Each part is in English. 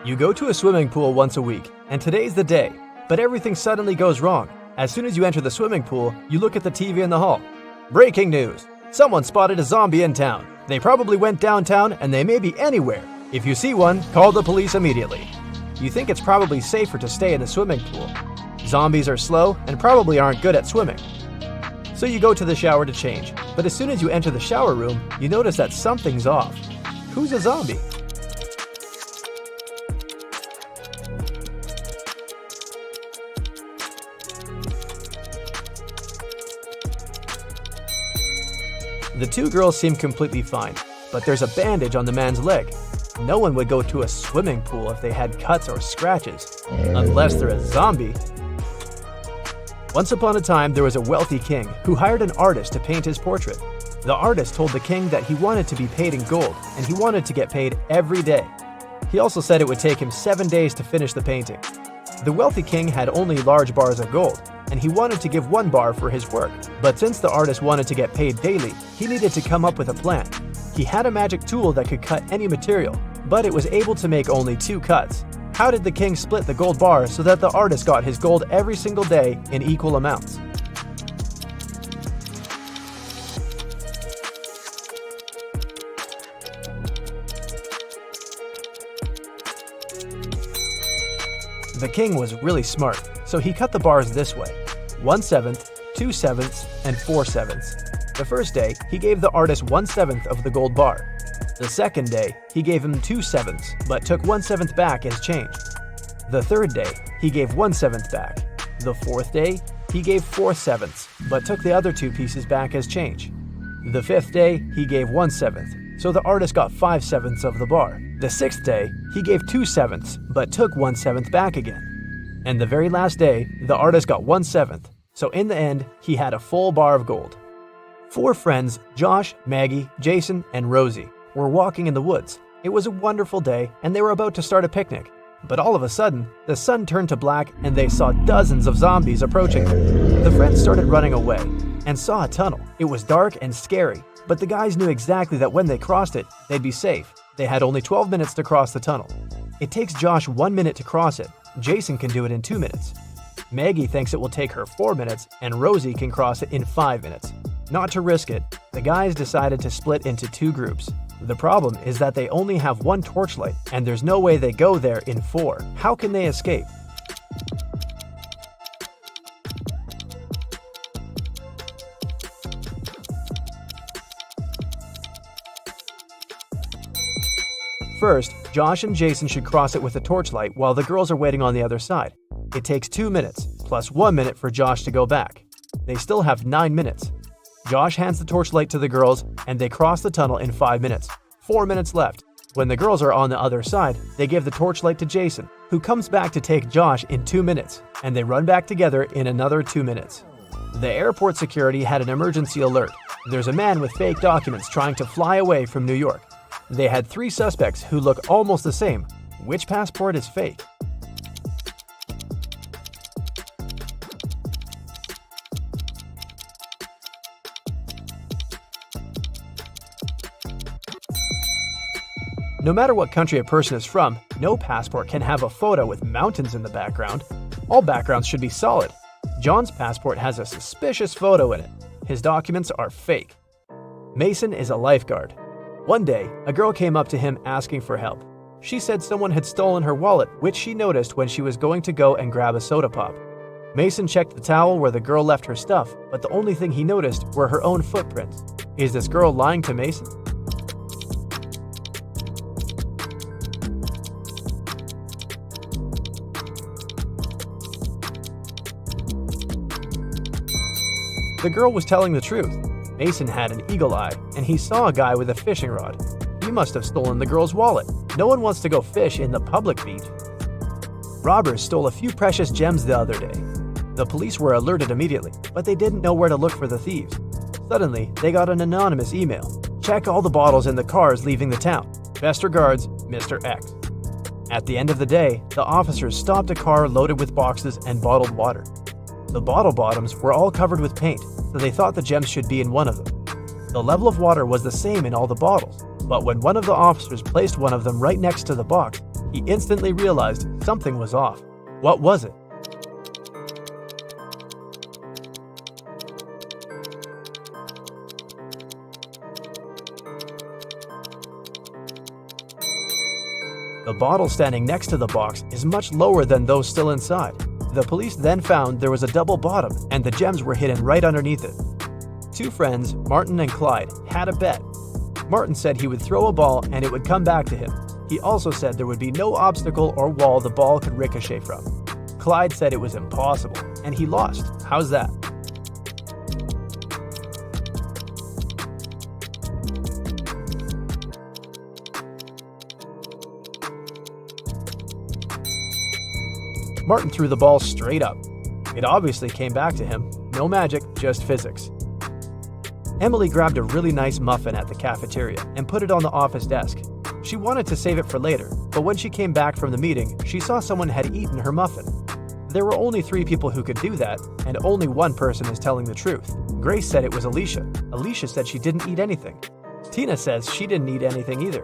You go to a swimming pool once a week, and today's the day, but everything suddenly goes wrong. As soon as you enter the swimming pool, you look at the TV in the hall. Breaking news! Someone spotted a zombie in town. They probably went downtown, and they may be anywhere. If you see one, call the police immediately. You think it's probably safer to stay in the swimming pool. Zombies are slow and probably aren't good at swimming. So you go to the shower to change, but as soon as you enter the shower room, you notice that something's off. Who's a zombie? The two girls seem completely fine, but there's a bandage on the man's leg. No one would go to a swimming pool if they had cuts or scratches, unless they're a zombie. Once upon a time, there was a wealthy king who hired an artist to paint his portrait. The artist told the king that he wanted to be paid in gold, and he wanted to get paid every day. He also said it would take him 7 days to finish the painting. The wealthy king had only large bars of gold, and he wanted to give 1 bar for his work. But since the artist wanted to get paid daily, he needed to come up with a plan. He had a magic tool that could cut any material, but it was able to make only 2 cuts. How did the king split the gold bar so that the artist got his gold every single day in equal amounts? The king was really smart, so he cut the bars this way: 1/7, 2/7, and 4/7. The first day, he gave the artist 1/7 of the gold bar. The second day, he gave him 2/7, but took 1/7 back as change. The third day, he gave 1/7 back. The fourth day, he gave 4/7, but took the other 2 pieces back as change. The fifth day, he gave 1/7, so the artist got 5/7 of the bar. The sixth day, he gave 2/7, but took 1/7 back again. And the very last day, the artist got 1/7, so in the end, he had a full bar of gold. 4 friends, Josh, Maggie, Jason, and Rosie, were walking in the woods. It was a wonderful day, and they were about to start a picnic. But all of a sudden, the sun turned to black and they saw dozens of zombies approaching them. The friends started running away and saw a tunnel. It was dark and scary, but the guys knew exactly that when they crossed it, they'd be safe. They had only 12 minutes to cross the tunnel. It takes Josh 1 minute to cross it. Jason can do it in 2 minutes. Maggie thinks it will take her 4 minutes, and Rosie can cross it in 5 minutes. Not to risk it, the guys decided to split into 2 groups. The problem is that they only have 1 torchlight, and there's no way they go there in 4. How can they escape? First, Josh and Jason should cross it with a torchlight while the girls are waiting on the other side. It takes 2 minutes, plus 1 minute for Josh to go back. They still have 9 minutes. Josh hands the torchlight to the girls, and they cross the tunnel in 5 minutes. 4 minutes left. When the girls are on the other side, they give the torchlight to Jason, who comes back to take Josh in 2 minutes, and they run back together in another 2 minutes. The airport security had an emergency alert. There's a man with fake documents trying to fly away from New York. They had 3 suspects who look almost the same. Which passport is fake? No matter what country a person is from, no passport can have a photo with mountains in the background. All backgrounds should be solid. John's passport has a suspicious photo in it. His documents are fake. Mason is a lifeguard. One day, a girl came up to him asking for help. She said someone had stolen her wallet, which she noticed when she was going to go and grab a soda pop. Mason checked the towel where the girl left her stuff, but the only thing he noticed were her own footprints. Is this girl lying to Mason? The girl was telling the truth. Mason had an eagle eye, and he saw a guy with a fishing rod. He must have stolen the girl's wallet. No one wants to go fish in the public beach. Robbers stole a few precious gems the other day. The police were alerted immediately, but they didn't know where to look for the thieves. Suddenly, they got an anonymous email. Check all the bottles in the cars leaving the town. Best regards, Mr. X. At the end of the day, the officers stopped a car loaded with boxes and bottled water. The bottle bottoms were all covered with paint, so they thought the gems should be in one of them. The level of water was the same in all the bottles, but when one of the officers placed one of them right next to the box, He instantly realized something was off. What was it? The bottle standing next to the box is much lower than those still inside. The police then found there was a double bottom and the gems were hidden right underneath it. Two friends, Martin and Clyde, had a bet. Martin said he would throw a ball and it would come back to him. He also said there would be no obstacle or wall the ball could ricochet from. Clyde said it was impossible, and he lost. How's that? Martin threw the ball straight up. It obviously came back to him. No magic, just physics. Emily grabbed a really nice muffin at the cafeteria and put it on the office desk. She wanted to save it for later, but when she came back from the meeting, she saw someone had eaten her muffin. There were only 3 people who could do that, and only one person is telling the truth. Grace said it was Alicia. Alicia said she didn't eat anything. Tina says she didn't eat anything either.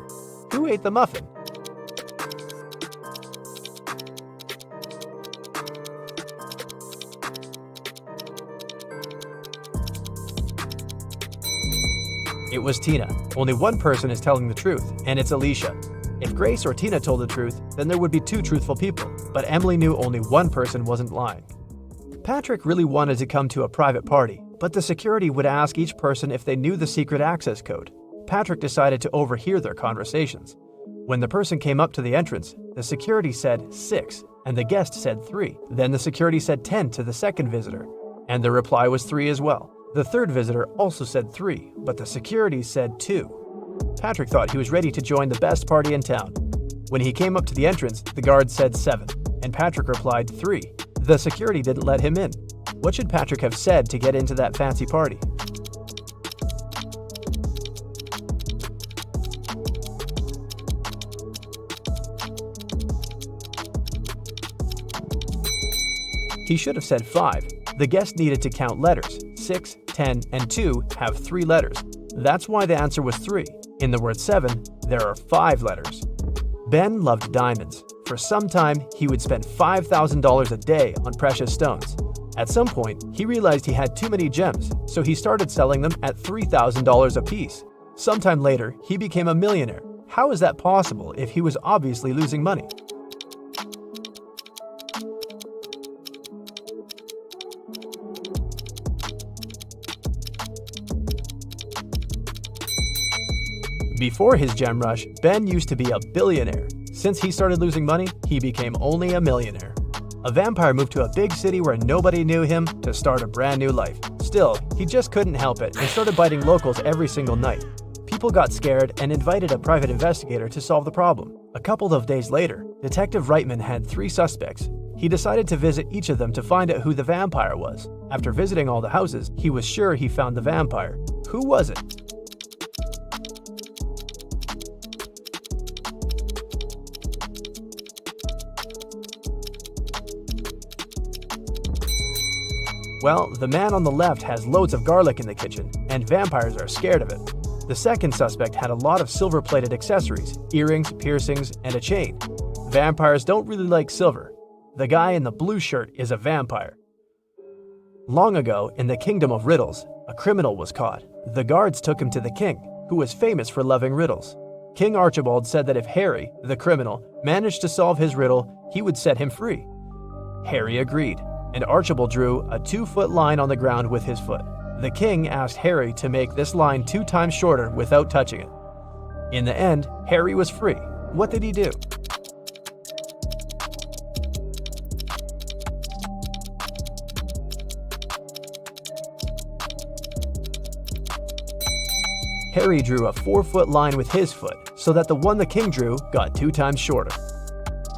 Who ate the muffin? It was Tina. Only one person is telling the truth, and it's Alicia. If Grace or Tina told the truth, then there would be 2 truthful people, but Emily knew only one person wasn't lying. Patrick really wanted to come to a private party, but the security would ask each person if they knew the secret access code. Patrick decided to overhear their conversations. When the person came up to the entrance, the security said 6, and the guest said 3. Then the security said 10 to the second visitor, and the reply was 3 as well. The third visitor also said 3, but the security said 2. Patrick thought he was ready to join the best party in town. When he came up to the entrance, the guard said 7, and Patrick replied 3. The security didn't let him in. What should Patrick have said to get into that fancy party? He should have said 5. The guest needed to count letters. 6, 10, and 2 have 3 letters. That's why the answer was 3. In the word 7, there are 5 letters. Ben loved diamonds. For some time, he would spend $5,000 a day on precious stones. At some point, he realized he had too many gems, so he started selling them at $3,000 a piece. Sometime later, he became a millionaire. How is that possible if he was obviously losing money? Before his gem rush, Ben used to be a billionaire. Since he started losing money, he became only a millionaire. A vampire moved to a big city where nobody knew him to start a brand new life. Still, he just couldn't help it and started biting locals every single night. People got scared and invited a private investigator to solve the problem. A couple of days later, Detective Reitman had 3 suspects. He decided to visit each of them to find out who the vampire was. After visiting all the houses, he was sure he found the vampire. Who was it? Well, the man on the left has loads of garlic in the kitchen, and vampires are scared of it. The second suspect had a lot of silver-plated accessories, earrings, piercings, and a chain. Vampires don't really like silver. The guy in the blue shirt is a vampire. Long ago, in the kingdom of Riddles, a criminal was caught. The guards took him to the king, who was famous for loving riddles. King Archibald said that if Harry, the criminal, managed to solve his riddle, he would set him free. Harry agreed, and Archibald drew a 2-foot line on the ground with his foot. The king asked Harry to make this line 2 times shorter without touching it. In the end, Harry was free. What did he do? Harry drew a 4-foot line with his foot, so that the one the king drew got 2 times shorter.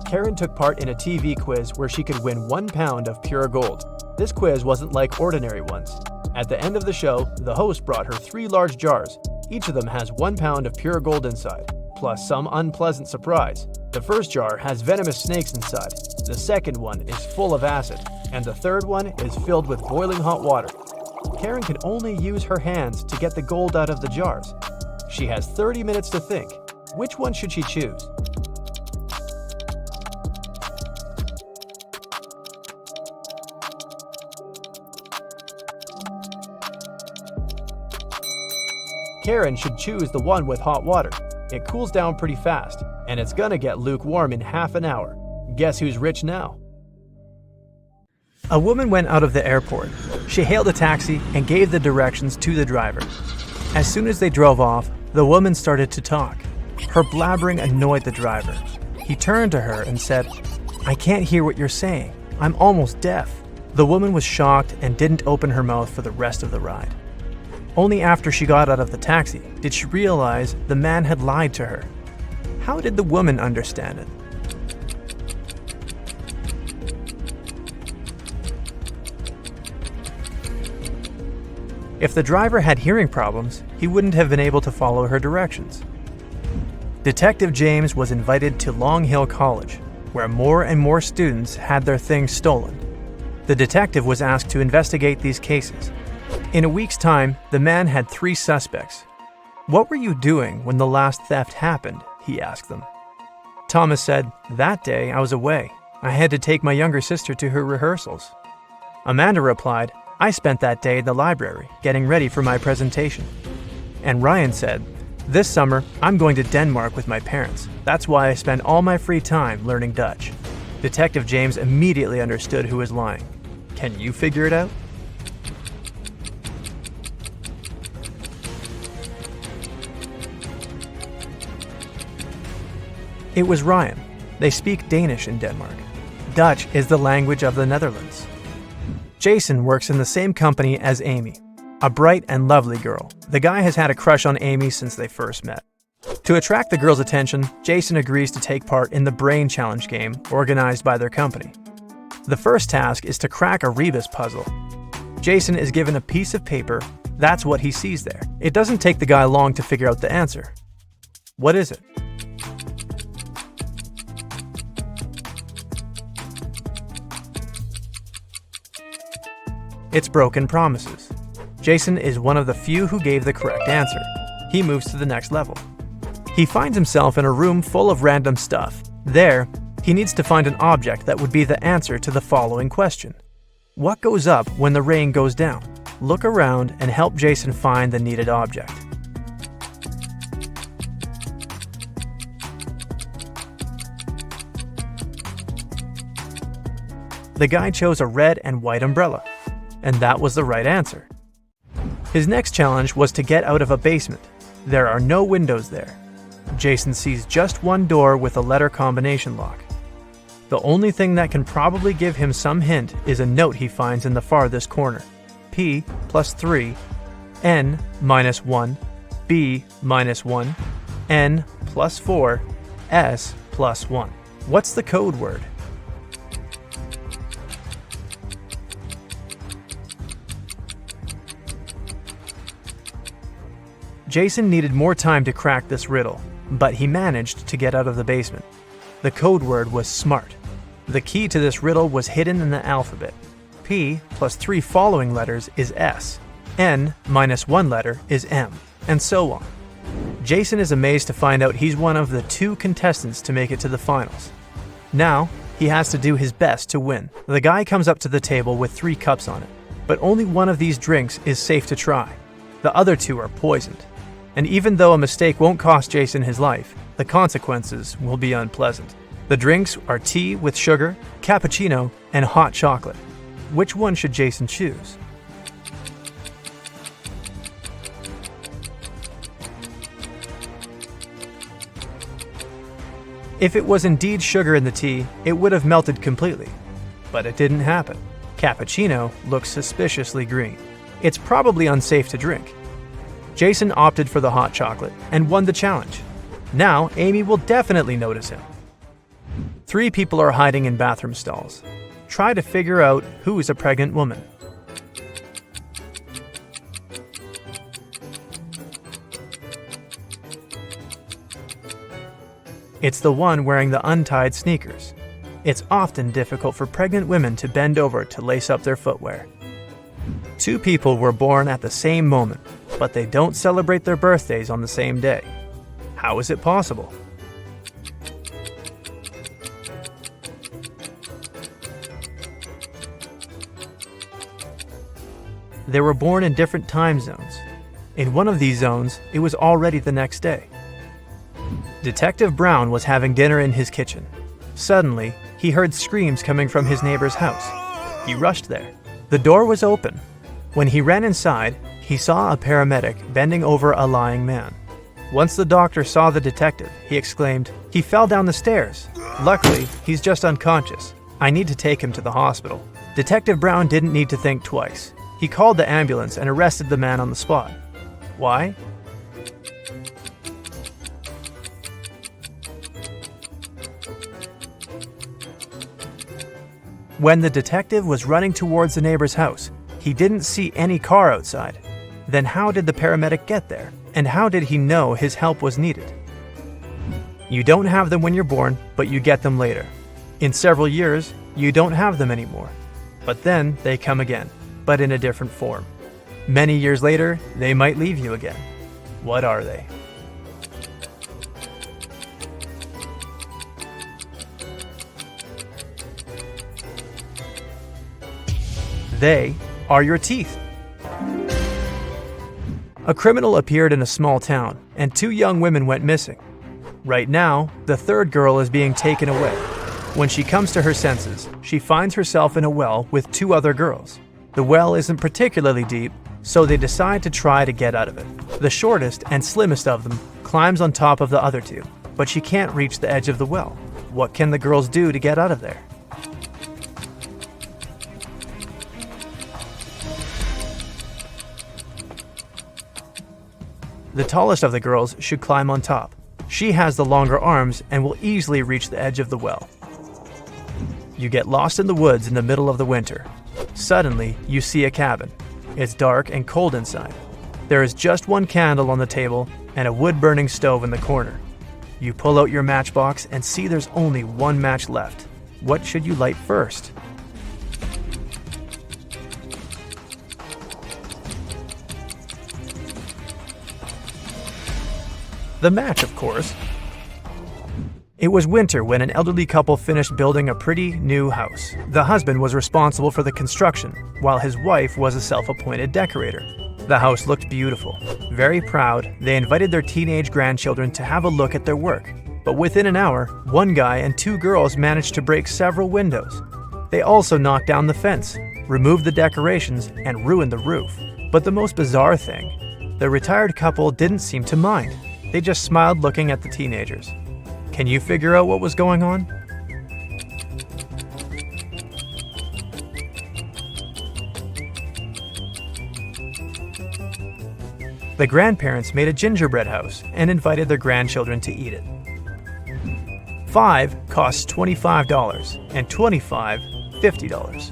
Karen took part in a TV quiz where she could win 1 pound of pure gold. This quiz wasn't like ordinary ones. At the end of the show, the host brought her 3 large jars. Each of them has 1 pound of pure gold inside, plus some unpleasant surprise. The first jar has venomous snakes inside, the second one is full of acid, and the third one is filled with boiling hot water. Karen can only use her hands to get the gold out of the jars. She has 30 minutes to think. Which one should she choose? Karen should choose the one with hot water. It cools down pretty fast, and it's gonna get lukewarm in half an hour. Guess who's rich now? A woman went out of the airport. She hailed a taxi and gave the directions to the driver. As soon as they drove off, the woman started to talk. Her blabbering annoyed the driver. He turned to her and said, "I can't hear what you're saying. I'm almost deaf." The woman was shocked and didn't open her mouth for the rest of the ride. Only after she got out of the taxi did she realize the man had lied to her. How did the woman understand it? If the driver had hearing problems, he wouldn't have been able to follow her directions. Detective James was invited to Long Hill College, where more and more students had their things stolen. The detective was asked to investigate these cases. In a week's time, the man had 3 suspects. "What were you doing when the last theft happened?" he asked them. Thomas said, "That day I was away. I had to take my younger sister to her rehearsals." Amanda replied, "I spent that day at the library, getting ready for my presentation." And Ryan said, "This summer, I'm going to Denmark with my parents. That's why I spend all my free time learning Dutch." Detective James immediately understood who was lying. Can you figure it out? It was Ryan. They speak Danish in Denmark. Dutch is the language of the Netherlands. Jason works in the same company as Amy, a bright and lovely girl. The guy has had a crush on Amy since they first met. To attract the girl's attention, Jason agrees to take part in the Brain Challenge game organized by their company. The first task is to crack a rebus puzzle. Jason is given a piece of paper. That's what he sees there. It doesn't take the guy long to figure out the answer. What is it? It's broken promises. Jason is one of the few who gave the correct answer. He moves to the next level. He finds himself in a room full of random stuff. There, he needs to find an object that would be the answer to the following question. What goes up when the rain goes down? Look around and help Jason find the needed object. The guy chose a red and white umbrella, and that was the right answer. His next challenge was to get out of a basement. There are no windows there. Jason sees just one door with a letter combination lock. The only thing that can probably give him some hint is a note he finds in the farthest corner. P plus 3, N minus 1, B minus 1, N plus 4, S plus 1. What's the code word? Jason needed more time to crack this riddle, but he managed to get out of the basement. The code word was SMART. The key to this riddle was hidden in the alphabet. P plus 3 following letters is S, N minus 1 letter is M, and so on. Jason is amazed to find out he's one of the 2 contestants to make it to the finals. Now, he has to do his best to win. The guy comes up to the table with 3 cups on it, but only one of these drinks is safe to try. The other 2 are poisoned. And even though a mistake won't cost Jason his life, the consequences will be unpleasant. The drinks are tea with sugar, cappuccino, and hot chocolate. Which one should Jason choose? If it was indeed sugar in the tea, it would have melted completely. But it didn't happen. Cappuccino looks suspiciously green. It's probably unsafe to drink. Jason opted for the hot chocolate and won the challenge. Now, Amy will definitely notice him. 3 people are hiding in bathroom stalls. Try to figure out who is a pregnant woman. It's the one wearing the untied sneakers. It's often difficult for pregnant women to bend over to lace up their footwear. 2 people were born at the same moment, but they don't celebrate their birthdays on the same day. How is it possible? They were born in different time zones. In one of these zones, it was already the next day. Detective Brown was having dinner in his kitchen. Suddenly, he heard screams coming from his neighbor's house. He rushed there. The door was open. When he ran inside, he saw a paramedic bending over a lying man. Once the doctor saw the detective, he exclaimed, "He fell down the stairs. Luckily, he's just unconscious. I need to take him to the hospital." Detective Brown didn't need to think twice. He called the ambulance and arrested the man on the spot. Why? When the detective was running towards the neighbor's house, he didn't see any car outside. Then how did the paramedic get there? And how did he know his help was needed? You don't have them when you're born, but you get them later. In several years, you don't have them anymore. But then they come again, but in a different form. Many years later, they might leave you again. What are they? They are your teeth. A criminal appeared in a small town, and 2 young women went missing. Right now, the third girl is being taken away. When she comes to her senses, she finds herself in a well with 2 other girls. The well isn't particularly deep, so they decide to try to get out of it. The shortest and slimmest of them climbs on top of the other 2, but she can't reach the edge of the well. What can the girls do to get out of there? The tallest of the girls should climb on top. She has the longer arms and will easily reach the edge of the well. You get lost in the woods in the middle of the winter. Suddenly, you see a cabin. It's dark and cold inside. There is just 1 candle on the table and a wood-burning stove in the corner. You pull out your matchbox and see there's only 1 match left. What should you light first? The match, of course. It was winter when an elderly couple finished building a pretty new house. The husband was responsible for the construction, while his wife was a self-appointed decorator. The house looked beautiful. Very proud, they invited their teenage grandchildren to have a look at their work. But within an hour, 1 guy and 2 girls managed to break several windows. They also knocked down the fence, removed the decorations, and ruined the roof. But the most bizarre thing, the retired couple didn't seem to mind. They just smiled looking at the teenagers. Can you figure out what was going on? The grandparents made a gingerbread house and invited their grandchildren to eat it. 5 costs $25 and 25, $50.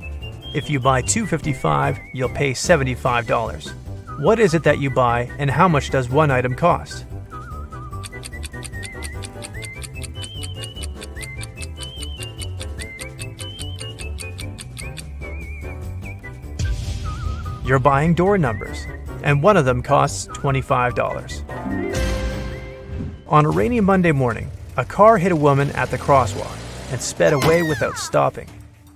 If you buy 2 $55, you'll pay $75. What is it that you buy and how much does one item cost? You're buying door numbers, and one of them costs $25. On a rainy Monday morning, a car hit a woman at the crosswalk and sped away without stopping.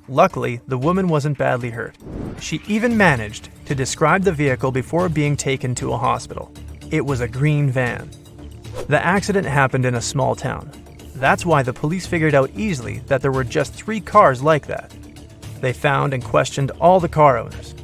Luckily, the woman wasn't badly hurt. She even managed to describe the vehicle before being taken to a hospital. It was a green van. The accident happened in a small town. That's why the police figured out easily that there were just 3 cars like that. They found and questioned all the car owners.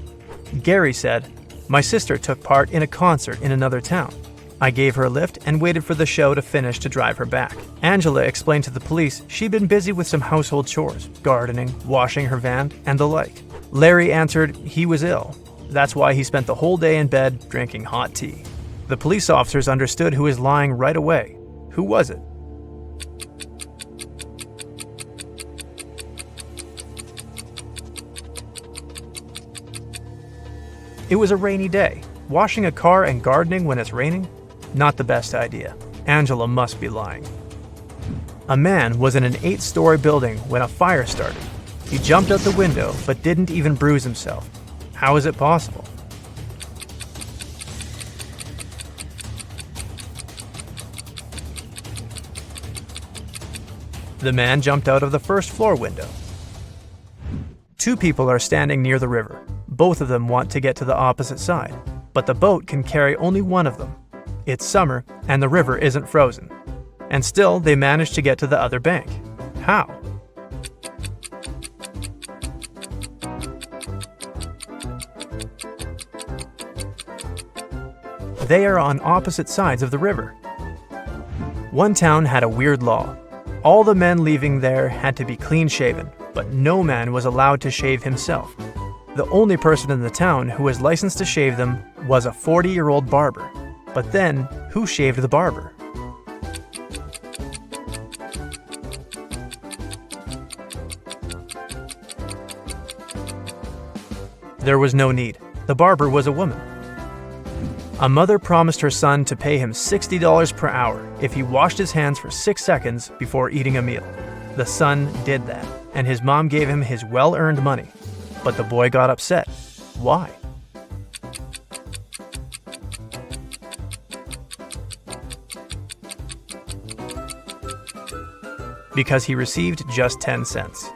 Gary said, "My sister took part in a concert in another town. I gave her a lift and waited for the show to finish to drive her back." Angela explained to the police she'd been busy with some household chores, gardening, washing her van, and the like. Larry answered he was ill. That's why he spent the whole day in bed drinking hot tea. The police officers understood who was lying right away. Who was it? It was a rainy day. Washing a car and gardening when it's raining? Not the best idea. Angela must be lying. A man was in an 8-story building when a fire started. He jumped out the window but didn't even bruise himself. How is it possible? The man jumped out of the first floor window. 2 people are standing near the river. Both of them want to get to the opposite side. but the boat can carry only one of them. It's summer, and the river isn't frozen. And still, they manage to get to the other bank. How? They are on opposite sides of the river. One town had a weird law. All the men leaving there had to be clean-shaven, but no man was allowed to shave himself. The only person in the town who was licensed to shave them was a 40-year-old barber. But then, who shaved the barber? There was no need. The barber was a woman. A mother promised her son to pay him $60 per hour if he washed his hands for 6 seconds before eating a meal. The son did that, and his mom gave him his well-earned money. But the boy got upset. Why? Because he received just 10 cents.